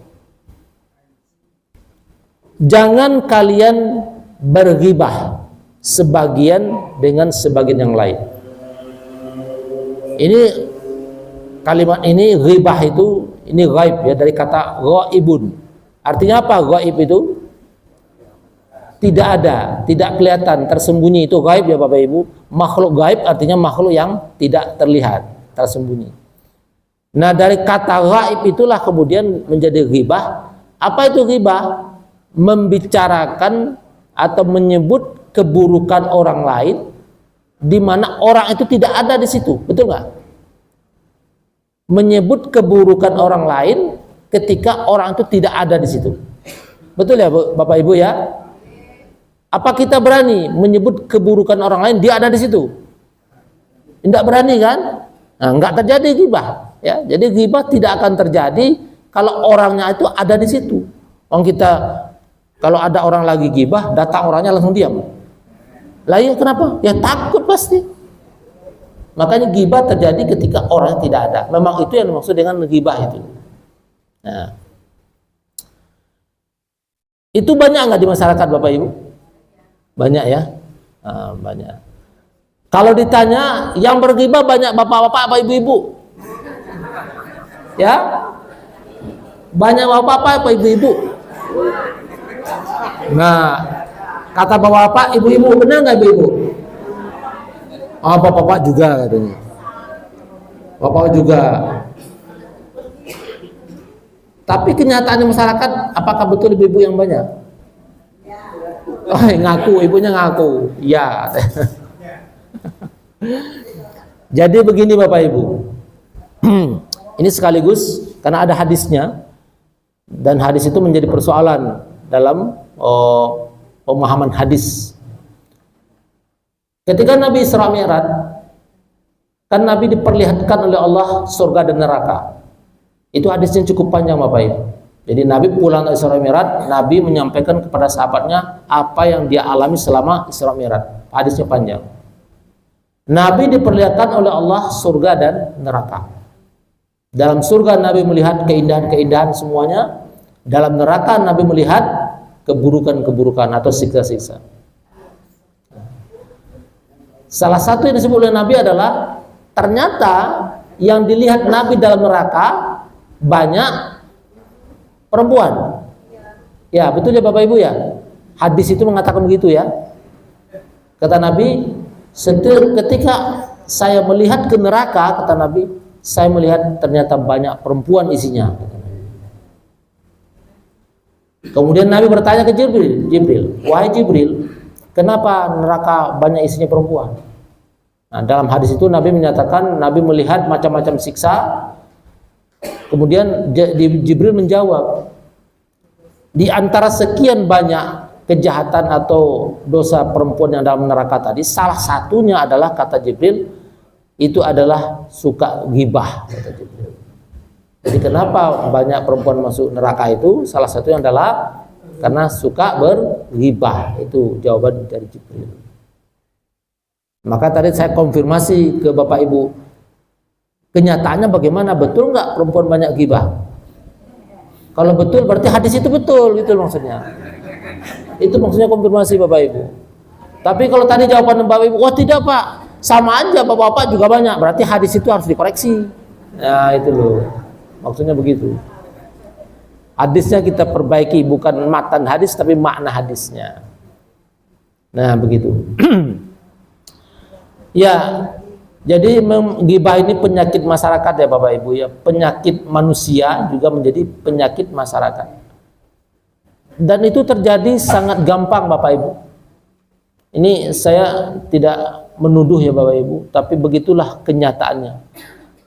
Jangan kalian berghibah sebagian dengan sebagian yang lain. Ini kalimat ini ghibah itu ini ghaib ya, dari kata ghaibun. Artinya apa ghaib itu? Tidak ada, tidak kelihatan, tersembunyi, itu ghaib ya Bapak Ibu. Makhluk ghaib artinya makhluk yang tidak terlihat, tersembunyi. Nah, dari kata ghaib itulah kemudian menjadi ghibah. Apa itu ghibah? Membicarakan atau menyebut keburukan orang lain di mana orang itu tidak ada di situ. Betul nggak? Menyebut keburukan orang lain ketika orang itu tidak ada di situ. Betul ya Bapak Ibu ya? Apa kita berani menyebut keburukan orang lain dia ada di situ? Tidak berani kan? Nah, nggak terjadi ghibah ya. Jadi ghibah tidak akan terjadi kalau orangnya itu ada di situ. Kita kalau ada orang lagi ghibah, datang orangnya langsung diam. Lah ya kenapa? Ya takut pasti. Makanya ghibah terjadi ketika orang tidak ada. Memang itu yang dimaksud dengan ghibah itu. Nah, itu banyak nggak di masyarakat Bapak Ibu? Banyak ya, banyak. Kalau ditanya yang berghibah banyak bapak-bapak apa ibu-ibu? Ya, banyak bapak-bapak apa ibu-ibu? Nah, kata bapak-bapak, ibu-ibu benar nggak ibu-ibu? Oh, bapak-bapak juga katanya. Bapak juga. Tapi kenyataannya masyarakat, apakah betul ibu-ibu yang banyak? Oh, ngaku, ibunya ngaku. Ya. Jadi begini Bapak Ibu. Ini sekaligus karena ada hadisnya, dan hadis itu menjadi persoalan dalam pemahaman hadis. Ketika Nabi Isra Mi'raj, kan Nabi diperlihatkan oleh Allah surga dan neraka. Itu hadisnya cukup panjang Bapak Ibu. Jadi Nabi pulang dari Isra Mi'raj, Nabi menyampaikan kepada sahabatnya apa yang dia alami selama Isra Mi'raj. Hadisnya panjang. Nabi diperlihatkan oleh Allah surga dan neraka. Dalam surga Nabi melihat keindahan-keindahan semuanya. Dalam neraka Nabi melihat keburukan-keburukan atau siksa-siksa. Salah satu yang disebut oleh Nabi adalah ternyata yang dilihat Nabi dalam neraka banyak perempuan. Ya, betul ya Bapak Ibu ya. Hadis itu mengatakan begitu ya. Kata Nabi, ketika saya melihat ke neraka, kata Nabi, saya melihat ternyata banyak perempuan isinya. Kemudian Nabi bertanya ke Jibril, wahai Jibril, kenapa neraka banyak isinya perempuan? Nah, dalam hadis itu Nabi menyatakan Nabi melihat macam-macam siksa Kemudian Jibril menjawab, di antara sekian banyak kejahatan atau dosa perempuan yang dalam neraka tadi, salah satunya adalah, kata Jibril, itu adalah suka ghibah, kata Jibril. Jadi kenapa banyak perempuan masuk neraka itu? Salah satunya adalah karena suka berghibah. Itu jawaban dari Jibril. Maka tadi saya konfirmasi ke Bapak Ibu, kenyataannya bagaimana? Betul nggak perempuan banyak ghibah? Kalau betul berarti hadis itu betul, gitu maksudnya. Itu maksudnya konfirmasi Bapak Ibu. Tapi kalau tadi jawaban Bapak Ibu, wah tidak Pak, sama aja Bapak-bapak juga banyak, berarti hadis itu harus dikoreksi. Nah itu loh, maksudnya begitu. Hadisnya kita perbaiki, bukan matan hadis tapi makna hadisnya. Nah begitu. Ya, jadi ghibah ini penyakit masyarakat ya Bapak Ibu ya, penyakit manusia juga menjadi penyakit masyarakat. Dan itu terjadi sangat gampang Bapak Ibu. Ini saya tidak menuduh ya Bapak Ibu, tapi begitulah kenyataannya.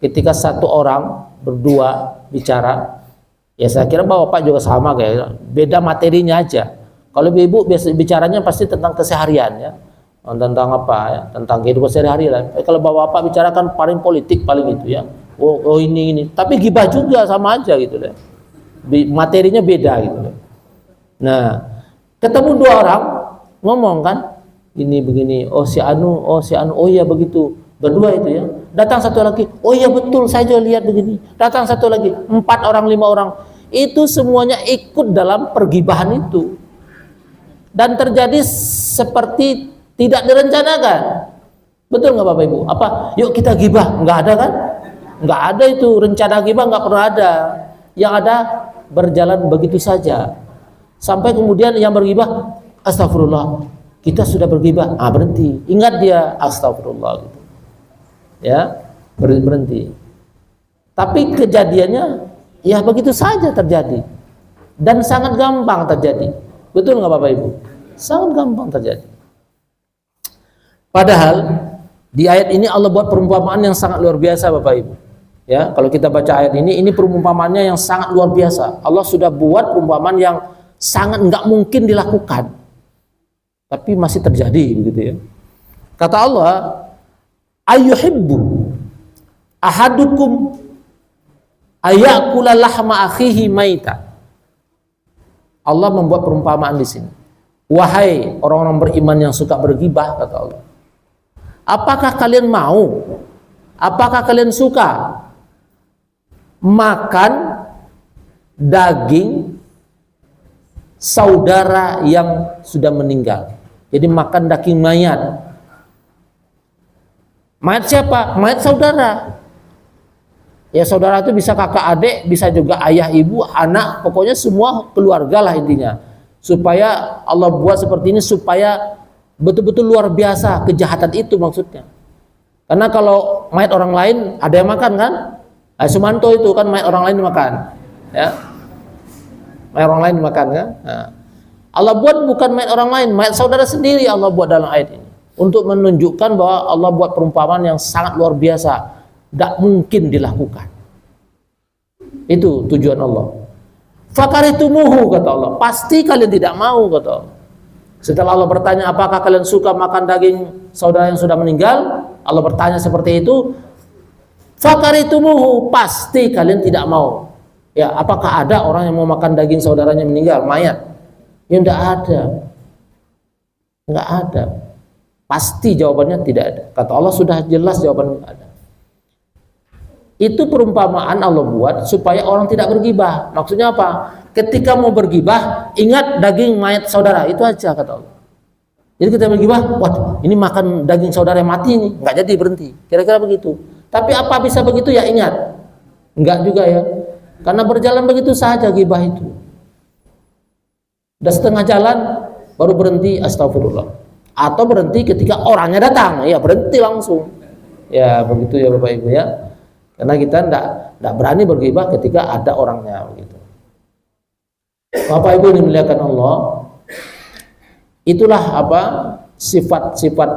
Ketika satu orang berdua bicara, ya saya kira Bapak juga sama kayak, beda materinya aja. Kalau Ibu biasa bicaranya pasti tentang keseharian ya. Tentang apa ya, tentang kehidupan sehari-hari lah. Kalau bapak-bapak bicarakan paling politik paling itu ya, oh ini, tapi ghibah juga sama aja gitu deh, materinya beda gitu deh. Nah ketemu dua orang ngomong kan, ini begini, oh si Anu, oh iya begitu, berdua itu ya. Datang satu lagi, oh iya betul saya juga lihat begini. Datang satu lagi, 4 orang 5 orang, itu semuanya ikut dalam pergibahan itu, dan terjadi seperti tidak direncanakan. Betul nggak Bapak Ibu? Apa? Yuk kita gibah. Nggak ada kan? Nggak ada itu rencana gibah, nggak pernah ada. Yang ada berjalan begitu saja. Sampai kemudian yang bergibah, astagfirullah, kita sudah bergibah. Berhenti. Ingat dia, astagfirullah. Gitu. Ya, berhenti. Tapi kejadiannya ya begitu saja terjadi. Dan sangat gampang terjadi. Betul nggak Bapak Ibu? Sangat gampang terjadi. Padahal di ayat ini Allah buat perumpamaan yang sangat luar biasa Bapak Ibu. Ya, kalau kita baca ayat ini perumpamaannya yang sangat luar biasa. Allah sudah buat perumpamaan yang sangat nggak mungkin dilakukan, tapi masih terjadi begitu ya. Kata Allah, ayyuhibbu ahadukum ayakula lahma akhihi maita. Allah membuat perumpamaan di sini. Wahai orang-orang beriman yang suka bergibah, kata Allah, apakah kalian mau, apakah kalian suka makan daging saudara yang sudah meninggal? Jadi makan daging mayat. Mayat siapa? Mayat saudara. Ya saudara itu bisa kakak adik, bisa juga ayah ibu, anak, pokoknya semua keluarga lah intinya. Supaya Allah buat seperti ini supaya betul-betul luar biasa kejahatan itu maksudnya. Karena kalau mayat orang lain ada yang makan kan? Sumanto itu kan mayat orang lain dimakan, ya. Mayat orang lain dimakan kan? Nah, Allah buat bukan mayat orang lain, mayat saudara sendiri Allah buat dalam ayat ini untuk menunjukkan bahwa Allah buat perumpamaan yang sangat luar biasa, tidak mungkin dilakukan. Itu tujuan Allah. Fakaritumuhu, kata Allah, pasti kalian tidak mau, kata Allah. Setelah Allah bertanya apakah kalian suka makan daging saudara yang sudah meninggal, Allah bertanya seperti itu. Fakaritumuhu, pasti kalian tidak mau. Ya, apakah ada orang yang mau makan daging saudaranya meninggal, mayat? Ya enggak ada. Enggak ada. Pasti jawabannya tidak ada. Kata Allah sudah jelas jawabannya ada. Itu perumpamaan Allah buat supaya orang tidak bergibah. Maksudnya apa? Ketika mau bergibah, ingat daging mayat saudara, itu aja kata Allah. Jadi kita bergibah, wah ini makan daging saudara yang mati nih, nggak jadi, berhenti. Kira-kira begitu. Tapi apa bisa begitu ya, ingat? Enggak juga ya. Karena berjalan begitu saja gibah itu. Udah setengah jalan baru berhenti, astagfirullah. Atau berhenti ketika orangnya datang, ya berhenti langsung. Ya begitu ya Bapak Ibu ya. Karena kita tidak berani bergibah ketika ada orangnya begitu. Bapak Ibu yang dimuliakan Allah, itulah apa sifat-sifat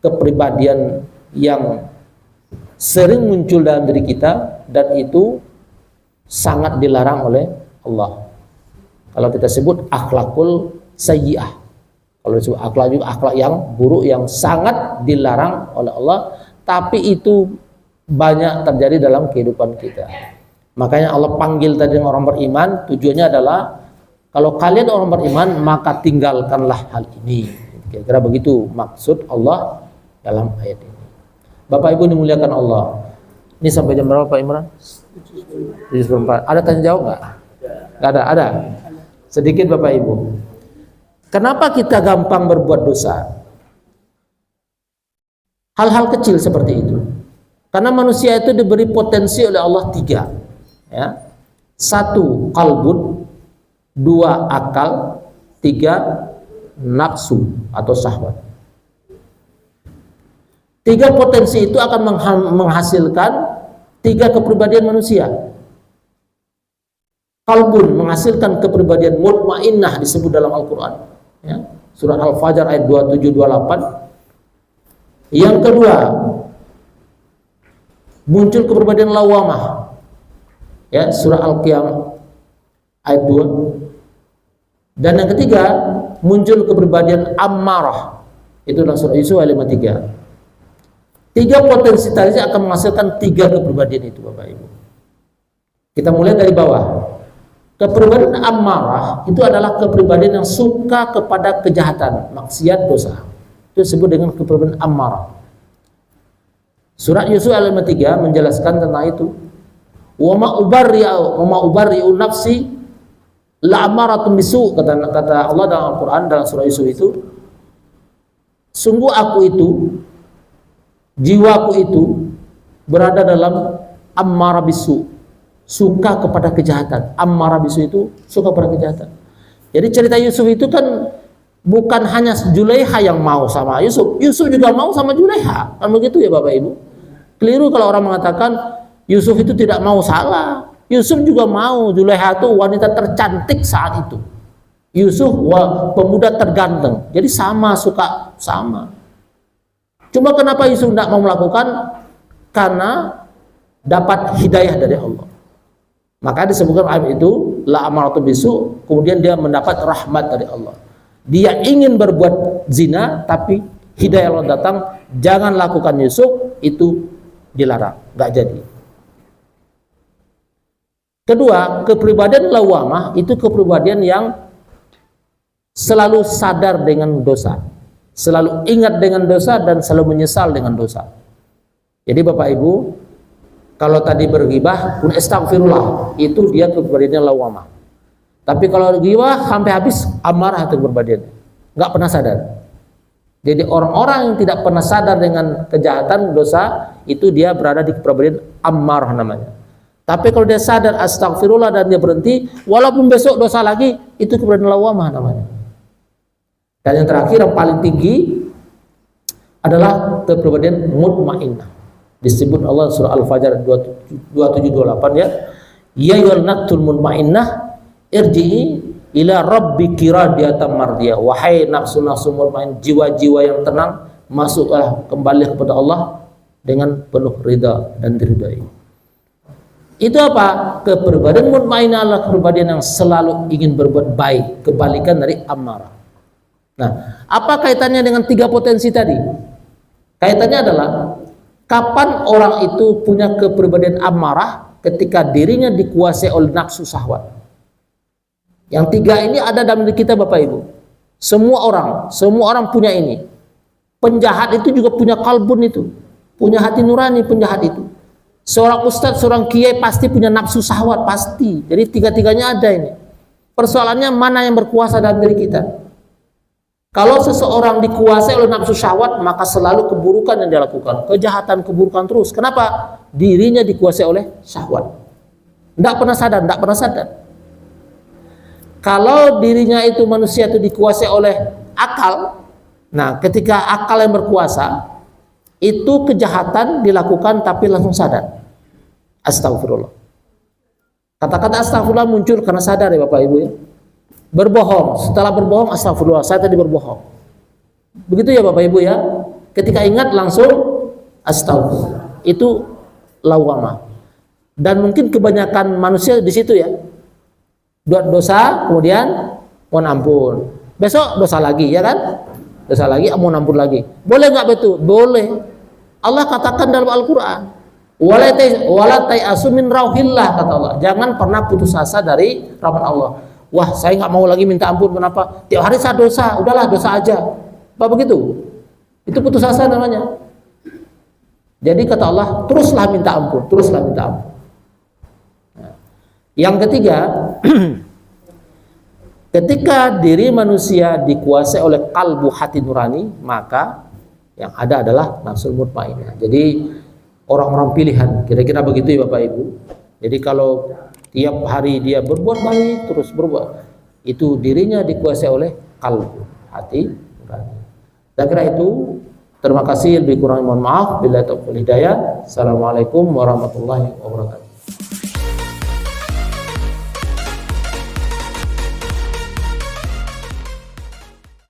kepribadian yang sering muncul dalam diri kita, dan itu sangat dilarang oleh Allah. Kalau kita sebut akhlakul sayyi'ah, kalau disebut akhlak juga akhlak yang buruk yang sangat dilarang oleh Allah, tapi itu banyak terjadi dalam kehidupan kita. Makanya Allah panggil tadi orang beriman, tujuannya adalah kalau kalian orang beriman maka tinggalkanlah hal ini. Kira-kira begitu maksud Allah dalam ayat ini. Bapak Ibu dimuliakan Allah. Ini sampai jam berapa Pak Imran? 7.4. Ada tanya jawab nggak? Nggak ada. Ada. Sedikit Bapak Ibu. Kenapa kita gampang berbuat dosa? Hal-hal kecil seperti itu. Karena manusia itu diberi potensi oleh Allah 3. Ya. 1 qalbun, 2 akal, 3 nafsu atau syahwat. 3 potensi itu akan menghasilkan 3 kepribadian manusia. Qalbun menghasilkan kepribadian mutmainnah disebut dalam Al-Quran, ya. Surat Al-Fajr ayat 27-28. Yang kedua, muncul kepribadian lawamah, ya, surah Al-Qiyamah ayat 2. Dan yang ketiga, muncul kepribadian ammarah, itu dalam surah Yusuf ayat 53. 3 potensi tadi akan menghasilkan 3 kepribadian itu Bapak Ibu. Kita mulai dari bawah. Kepribadian ammarah itu adalah kepribadian yang suka kepada kejahatan, maksiat, dosa. Itu disebut dengan kepribadian ammarah. Surat Yusuf ayat 53 menjelaskan tentang itu. Wa ma ubarri'u nafsi la'amaratun bisu, kata Allah dalam Al-Quran dalam surah Yusuf itu, sungguh aku itu, jiwaku itu berada dalam ammarah bisu, suka kepada kejahatan. Ammarah bisu itu suka kepada kejahatan. Jadi cerita Yusuf itu kan bukan hanya Zulaiha yang mau sama Yusuf, Yusuf juga mau sama Zulaiha. Kan begitu ya Bapak Ibu? Keliru kalau orang mengatakan Yusuf itu tidak mau, salah. Yusuf juga mau. Zulaiha itu wanita tercantik saat itu. Yusuf pemuda terganteng. Jadi sama, suka sama. Cuma kenapa Yusuf tidak mau melakukan? Karena dapat hidayah dari Allah. Maka disebutkan ayat itu la amaratu bisu, kemudian dia mendapat rahmat dari Allah. Dia ingin berbuat zina tapi hidayah Allah datang, jangan lakukan Yusuf, itu dilarang, nggak jadi. Kedua, kepribadian lawamah itu kepribadian yang selalu sadar dengan dosa, selalu ingat dengan dosa dan selalu menyesal dengan dosa. Jadi Bapak Ibu, kalau tadi berghibah pun astagfirullah, itu dia kepribadiannya lawamah. Tapi kalau ghibah sampai habis, amarah itu kepribadiannya, nggak pernah sadar. Jadi orang-orang yang tidak pernah sadar dengan kejahatan dosa itu dia berada di kepribadian amarah namanya. Tapi kalau dia sadar astagfirullah dan dia berhenti, walaupun besok dosa lagi, itu kepribadian lawamah namanya. Dan yang terakhir yang paling tinggi adalah kepribadian mutmainnah. Disebut Allah surah Al-Fajr 27-28 ya. Ya ayyuhan nafsul mutmainnah irji'i ila rabbiki radiyatan mardiyah. Wahai nafsu-nafsu mutmainnah, jiwa-jiwa yang tenang, masuklah kembali kepada Allah dengan penuh ridha dan diridhai. Itu apa? Kepribadian mutmainnah adalah kepribadian yang selalu ingin berbuat baik, kebalikan dari amarah. Nah, apa kaitannya dengan 3 potensi tadi? Kaitannya adalah kapan orang itu punya kepribadian amarah? Ketika dirinya dikuasai oleh nafsu syahwat. Yang 3 ini ada dalam diri kita Bapak Ibu. Semua orang punya ini. Penjahat itu juga punya kalbun itu, punya hati nurani penjahat itu. Seorang ustadz, seorang kiai pasti punya nafsu syahwat, pasti. Jadi 3-tiganya ada ini. Persoalannya mana yang berkuasa dalam diri kita? Kalau seseorang dikuasai oleh nafsu syahwat, maka selalu keburukan yang dia lakukan, kejahatan, keburukan terus. Kenapa? Dirinya dikuasai oleh syahwat. Tidak pernah sadar. Kalau dirinya itu manusia itu dikuasai oleh akal, nah ketika akal yang berkuasa, itu kejahatan dilakukan tapi langsung sadar. Astagfirullah. Kata-kata astagfirullah muncul karena sadar ya Bapak Ibu ya. Berbohong, setelah berbohong astagfirullah, saya tadi berbohong. Begitu ya Bapak Ibu ya. Ketika ingat langsung astagfirullah. Itu lawamah. Dan mungkin kebanyakan manusia di situ ya. Buat dosa, kemudian mohon ampun. Besok dosa lagi, ya kan? Dosa lagi, mohon ampun lagi. Boleh nggak betul? Boleh. Allah katakan dalam Al-Quran, wala ta'asu min rauhillah, kata Allah. Jangan pernah putus asa dari rahmat Allah. Wah, saya nggak mau lagi minta ampun, kenapa? Tiap hari saya dosa, udahlah dosa aja. Apa begitu? Itu putus asa namanya. Jadi kata Allah, teruslah minta ampun, teruslah minta ampun. Nah, yang ketiga, ketika diri manusia dikuasai oleh kalbu hati nurani, maka yang ada adalah nafsul mutmainnah. Jadi orang-orang pilihan, kira-kira begitu ya Bapak Ibu. Jadi kalau tiap hari dia berbuat baik, terus berbuat, itu dirinya dikuasai oleh kalbu hati nurani. Saya kira itu. Terima kasih, lebih kurang mohon maaf. Bila taufiq hidayah. Assalamualaikum warahmatullahi wabarakatuh.